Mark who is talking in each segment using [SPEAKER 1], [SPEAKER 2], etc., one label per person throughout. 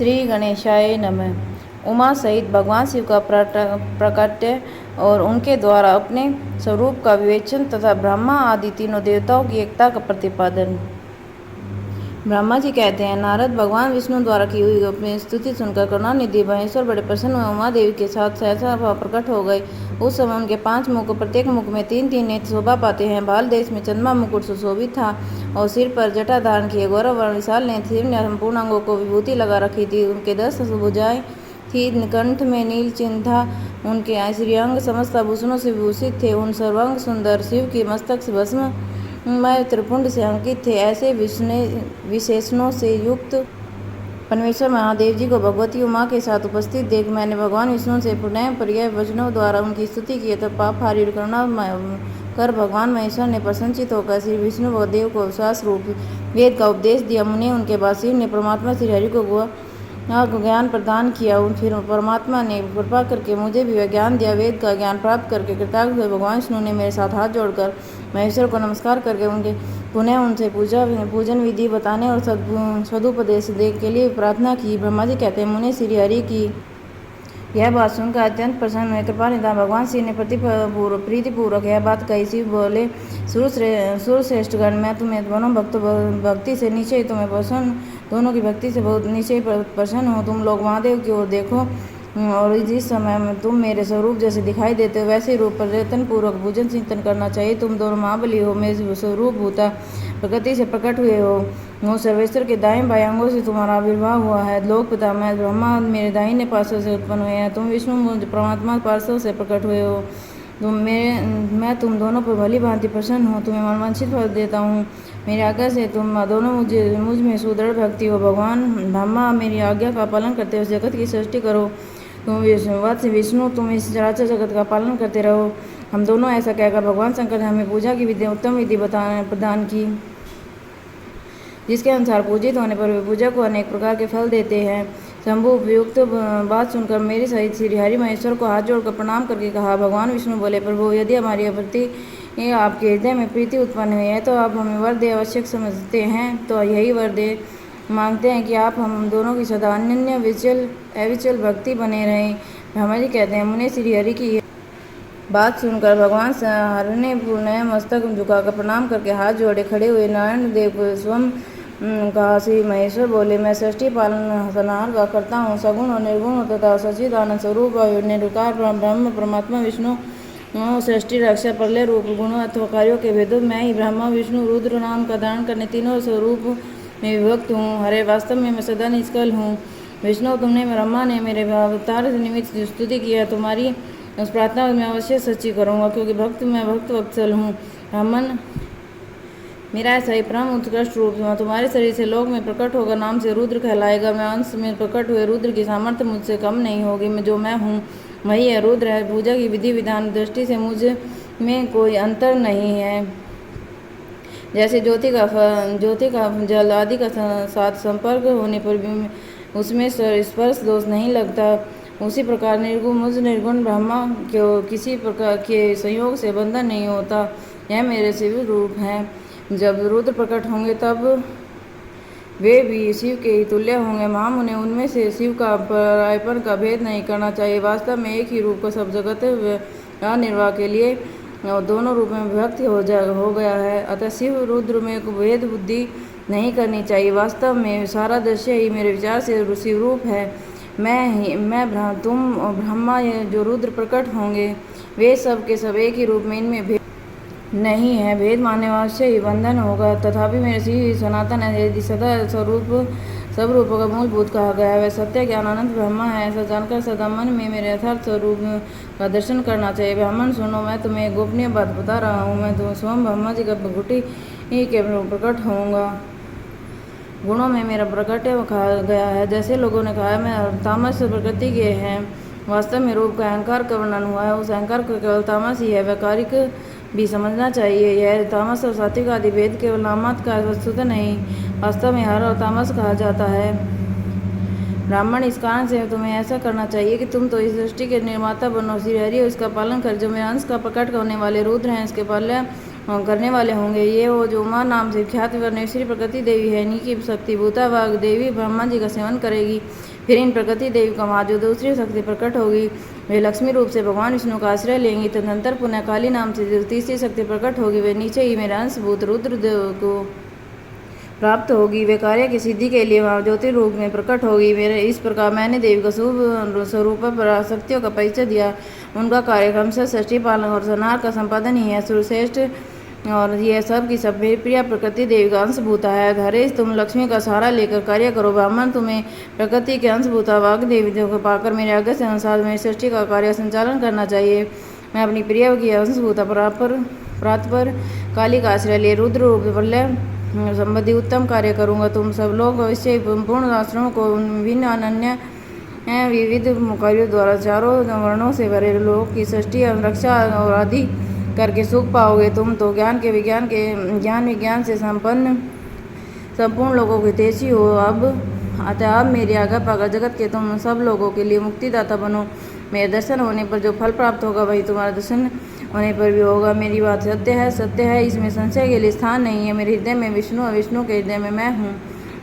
[SPEAKER 1] श्री गणेशाय नमः। उमा सहित भगवान शिव का प्राकट्य और उनके द्वारा अपने स्वरूप का विवेचन तथा ब्रह्मा आदि तीनों देवताओं की एकता का प्रतिपादन। ब्रह्मा जी कहते हैं, नारद भगवान विष्णु द्वारा की हुई अपनी स्तुति सुनकर करुणानिधि महेश्वर बड़े प्रसन्न हुए। उमा देवी के साथ सहसा भाव प्रकट हो गए। उस समय उनके 5 मुख, प्रत्येक मुख में 3-3 नेत्र शोभा पाते हैं। बाल देश में चंद्रमा मुकुट सुशोभित था और सिर पर जटा धारण किए गौरव वर्ण विशाल नेत्र, शिव ने संपूर्ण अंगों को विभूति लगा रखी थी। उनके 10 भुजाएं थी, कंठ में नील चिन्ह था। उनके श्रीअंग समस्त आभूषणों से विभूषित थे। उन सर्वांग सुंदर शिव के मस्तक से भस्म मय त्रिपुंड से अंकित थे। ऐसे विशेषणों से युक्त परमेश्वर महादेव जी को भगवती उमा के साथ उपस्थित देख मैंने भगवान विष्णु से पुनः पर्याय वचनों द्वारा उनकी स्तुति की तब पाप हारी करुणा कर भगवान महेश्वर ने प्रसन्नचित होकर श्री विष्णु देव को विश्वास रूप वेद का उपदेश दिया। मुने उनके बाद शिव ने परमात्मा श्री हरि को ज्ञान प्रदान किया। फिर परमात्मा ने कृपा करके मुझे भी ज्ञान दिया। वेद का ज्ञान प्राप्त करके कृतज्ञ हुए भगवान विष्णु ने मेरे साथ हाथ जोड़कर महेश्वर को नमस्कार करके उनके पुनः उनसे पूजन विधि बताने और सदुपदेश के लिए प्रार्थना की। ब्रह्मा जी कहते हैं, मुने श्री हरि की यह बात सुनकर अत्यंत प्रसन्न हुए। कृपा निधान भगवान शिव ने प्रीतिपूर्वक यह बात कही। शिव बोले, सुरश्रेष्ठ गण, मैं तुम्हें दोनों भक्ति से नीचे तुम्हें प्रसन्न दोनों की भक्ति से बहुत नीचे प्रसन्न हो। तुम लोग महादेव की ओर देखो और जिस समय में तुम मेरे स्वरूप जैसे दिखाई देते हो वैसे रूप प्रयत्न पूर्वक पूजन चिंतन करना चाहिए। तुम दोनों महाबली हो, मेरे स्वरूप भूता प्रकृति से प्रकट हुए हो। सर्वेश्वर के दाएं बाएं अंगों से तुम्हारा आविर्भाव हुआ है। लोक पिता मैं ब्रह्मा मेरे दाहिने पार्श्व से उत्पन्न हुए हैं। तुम विष्णु परमात्मा पार्श्व से प्रकट हुए हो। मैं तुम दोनों पर भली भांति प्रसन्न हूँ। तुम्हें मनवांछित फल देता हूँ। मेरी आज्ञा से तुम दोनों मुझ में सुदृढ़ भक्ति हो। भगवान ब्रह्मा मेरी आज्ञा का पालन करते हो जगत की सृष्टि करो। तुम विष्णु तुम इस चराचर जगत का पालन करते रहो। हम दोनों ऐसा कहकर भगवान शंकर ने हमें पूजा की विधि उत्तम विधि प्रदान की, जिसके अनुसार पूजित होने पर वे पूजा को अनेक प्रकार के फल देते हैं। शंभु उपयुक्त बात सुनकर मेरे सहित श्री हरि महेश्वर को हाथ जोड़कर प्रणाम करके कहा। भगवान विष्णु बोले, प्रभु यदि हमारी प्रति आपके हृदय में प्रीति उत्पन्न हुई है तो आप हमें वर दे आवश्यक समझते हैं तो यही वर दे मांगते हैं कि आप हम दोनों की सदा अनन्य अविचल भक्ति बने रहें। ब्रह्मा जी कहते हैं, मुने श्री हरि की बात सुनकर भगवान हरि ने पुनः मस्तक झुकाकर प्रणाम करके हाथ जोड़े खड़े हुए। नारायण देव को स्वयं कहा। श्री महेश्वर बोले, मैं सृष्टि पालन संहार का करता हूँ। सगुण और निर्गुण तथा सच्चिदानंद स्वरूप और निर्विकार ब्रह्म परमात्मा विष्णु सृष्टि रक्षा प्रलय रूप गुणों अथवा कार्यों के भेदों में ही ब्रह्मा विष्णु रुद्र नाम का धारण करने तीनों स्वरूप में विभक्त हूँ। हरे वास्तव में मैं सदा निष्कल हूँ। विष्णु तुमने ब्रह्मा ने मेरे अवतार निमित्त स्तुति किया, तुम्हारी उस प्रार्थना में अवश्य सच्ची करूँगा, क्योंकि मैं भक्त वत्सल हूँ। ब्राह्मण मेरा ऐसा ही परम उत्कृष्ट रूप तुम्हारे शरीर से लोक में प्रकट होकर नाम से रुद्र कहलाएगा। मैं अंश में प्रकट हुए रुद्र की सामर्थ्य मुझसे कम नहीं होगी। मैं जो मैं हूँ वही है रुद्र है। पूजा की विधि विधान दृष्टि से मुझ में कोई अंतर नहीं है। जैसे ज्योति का जल आदि का साथ संपर्क होने पर भी उसमें स्पर्श दोष नहीं लगता, उसी प्रकार मुझ निर्गुण ब्रह्मा को किसी प्रकार के संयोग से बंधन नहीं होता। यह मेरे शिव रूप हैं। जब रुद्र प्रकट होंगे तब वे भी शिव के ही तुल्य होंगे। महामुने उनमें से शिव का परायपन का भेद नहीं करना चाहिए। वास्तव में एक ही रूप का सब जगत निर्वाह के लिए दोनों रूप में विभक्ति हो गया है। अतः शिव रुद्र में भेद बुद्धि नहीं करनी चाहिए। वास्तव में सारा दृश्य ही मेरे विचार से शिव रूप है। तुम ब्रह्मा जो रुद्र प्रकट होंगे वे सब के सब एक ही रूप में, इनमें भेद नहीं है। भेद मानने अवश्य ही बंधन होगा। तथापि मेरे श्री सनातन है। यदि सदा स्वरूप सब रूपों का मूलभूत कहा गया है, वह सत्य ज्ञान अनंत ब्रह्मा है। ऐसा जानकर सदा मन में मेरे यथार्थ स्वरूप का दर्शन करना चाहिए। ब्राह्मण सुनो, मैं तुम्हें एक गोपनीय बात बता रहा हूँ। मैं तो स्वयं ब्रह्मा जी का घुटी के प्रकट होऊंगा। गुणों में मेरा प्रकट्य कहा गया है। जैसे लोगों ने कहा मैं तामस प्रकृति के हैं, वास्तव में रूप का अहंकार का वर्णन हुआ है। उस अहंकार को केवल तामस ही है, व्यावहारिक भी समझना चाहिए। यह तामस और सात्विक आदि भेद केवल नामत का वस्तुतः नहीं, वास्तव में हर और तामस कहा जाता है। ब्राह्मण इस कारण से तुम्हें ऐसा करना चाहिए कि तुम तो इस सृष्टि के निर्माता बनो। श्री हरि इसका पालन कर जो मेरे अंश का प्रकट करने वाले रुद्र हैं, इसके पालन करने वाले होंगे। ये वो जो उमा नाम से ख्यात वर्णेश्वरी प्रकृति देवी है, इन्हीं की शक्ति भूता वाग देवी ब्रह्मा जी का सेवन करेगी। फिर इन प्रकृति देवी का वहाँ जो दूसरी शक्ति प्रकट होगी वे लक्ष्मी रूप से भगवान विष्णु का आश्रय लेंगी। तदनंतर पुनः काली नाम से जो तीसरी शक्ति प्रकट होगी वे नीचे ही मेरे अंशभूत रुद्रदेव को प्राप्त होगी। वे कार्य की सिद्धि के लिए वहाँ ज्योति रूप में प्रकट होगी। मेरे इस प्रकार मैंने देवी का शुभ स्वरूप पर शक्तियों का परिचय दिया। उनका कार्य क्रमशः सृष्टि पालन और संहार का संपादन ही है। सुरश्रेष्ठ और यह सब की सब मेरी प्रिय प्रकृति देवी का अंशभूता है। धरेश तुम लक्ष्मी का सहारा लेकर कार्य करो। ब्राह्मण तुम्हें प्रकृति के अंशभूता वाग देवी को पाकर मेरे आज्ञा से अनुसार मेरी सृष्टि का कार्य संचालन करना चाहिए। मैं अपनी प्रिय की अंशभूता प्राप्त पर काली का आश्रय लिए रुद्र रूप प्रलय संबंधी उत्तम कार्य करूँगा। तुम सब लोग अवश्य पूर्ण आश्रमों को विभिन्न अनन्य विविध कार्यों द्वारा चारों वर्णों से भरे लोग की सृष्टि रक्षा और आदि करके सुख पाओगे। तुम तो ज्ञान विज्ञान से संपूर्ण लोगों के तेजी हो। अब मेरी आज्ञा पाकर जगत के तुम सब लोगों के लिए मुक्तिदाता बनो। मेरे दर्शन होने पर जो फल प्राप्त होगा वही तुम्हारा दर्शन होने पर भी होगा। मेरी बात सत्य है, इसमें संशय के लिए स्थान नहीं है। मेरे हृदय में विष्णु और विष्णु के हृदय में मैं हूँ।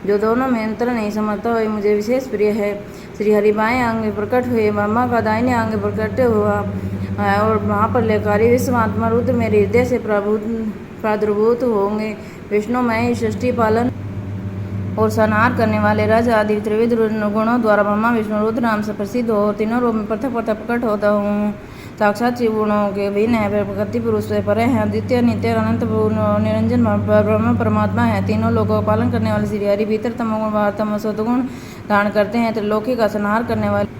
[SPEAKER 1] जो दोनों में अंतर नहीं समझता वही मुझे विशेष प्रिय है। श्री हरि बाएं अंग में प्रकट हुए, ब्रह्मा का दाहिने अंग में प्रकट हुआ और वहाँ पर लेकारी विश्वात्मा रुद्र मेरे हृदय से प्रादुर्भूत होंगे। विष्णु मैं ही सृष्टि पालन और संहार करने वाले रज आदि त्रिविध गुणों द्वारा ब्रह्मा विष्णु रुद्र नाम से प्रसिद्ध हो और तीनों रूप में पृथक पृथक प्रकट होता हूँ। साक्षात शिव गुणों के भिन्न है, प्रकृति पुरुष से परे हैं, द्वितीय नित्य अनंत निरंजन ब्रह्म परमात्मा है। तीनों लोगों का पालन करने वाले श्री हरि भीतर तमोगुण बाहर तमो सद्गुण धारण करते हैं। त्रिलोकी का संहार करने वाले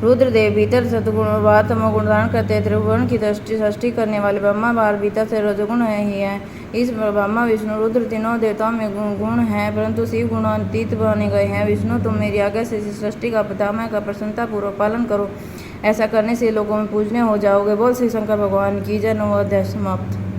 [SPEAKER 1] रुद्रदेव भीतर सद्गुण बाहर तमोगुण धारण करते हैं। त्रिभुवन की सृष्टि करने वाले ब्रह्मा बाहर भीतर से रजोगुण ही है। इस ब्रह्मा विष्णु रुद्र तीनों देवताओं में गुण हैं, परंतु शिव गुणातीत बने गए हैं। विष्णु तुम मेरी आज्ञा से सृष्टि का पितामह का प्रसन्नता पूर्वक पालन करो। ऐसा करने से लोगों में पूजनीय हो जाओगे। बोल श्री शंकर भगवान की जय। नवों अध्याय समाप्त।